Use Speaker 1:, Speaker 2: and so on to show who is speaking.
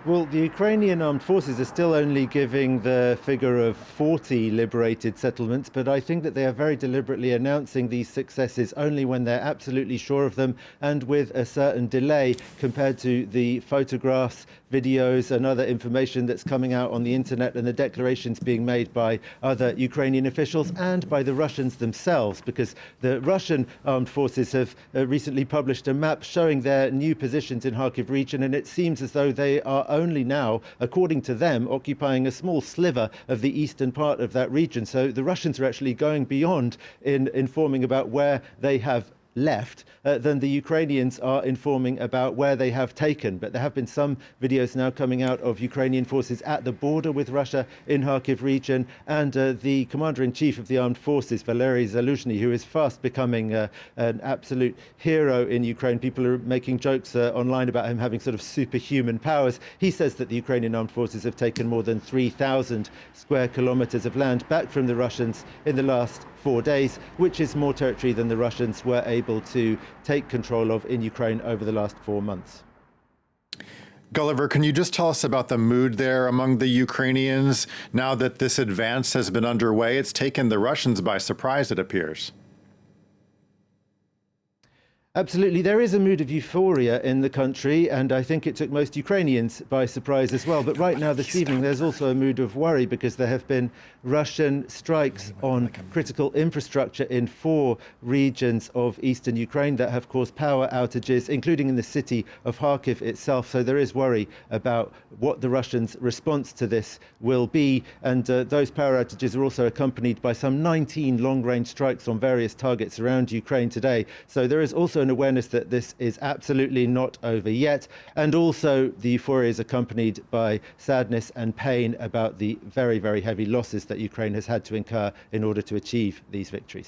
Speaker 1: Well, the Ukrainian armed forces are still only giving the figure of 40 liberated settlements, but I think that they are very deliberately announcing these successes only when they're absolutely sure of them and with a certain delay compared to the photographs, videos and other information that's coming out on the internet and the declarations being made by other Ukrainian officials and by the Russians themselves, because the Russian armed forces have recently published a map showing their new positions in Kharkiv region, and it seems as though they are only now, according to them, occupying a small sliver of the eastern part of that region. So the Russians are actually going beyond in informing about where they have left than the Ukrainians are informing about where they have taken. But there have been some videos now coming out of Ukrainian forces at the border with Russia in Kharkiv region, and the commander-in-chief of the armed forces, Valery Zaluzhny, who is fast becoming an absolute hero in Ukraine. People are making jokes online about him having sort of superhuman powers. He says that the Ukrainian armed forces have taken more than 3,000 square kilometers of land back from the Russians in the last 4 days, which is more territory than the Russians were able to take control of in Ukraine over the last 4 months.
Speaker 2: Gulliver, can you just tell us about the mood there among the Ukrainians now that this advance has been underway? It's taken the Russians by surprise, it appears.
Speaker 1: Absolutely. There is a mood of euphoria in the country, and I think it took most Ukrainians by surprise as well. But right now, this evening, there's also a mood of worry because there have been Russian strikes on critical infrastructure in 4 regions of eastern Ukraine that have caused power outages, including in the city of Kharkiv itself. So there is worry about what the Russians' response to this will be. And those power outages are also accompanied by some 19 long-range strikes on various targets around Ukraine today. So there is also an awareness that this is absolutely not over yet, and also the euphoria is accompanied by sadness and pain about the very, very heavy losses that Ukraine has had to incur in order to achieve these victories.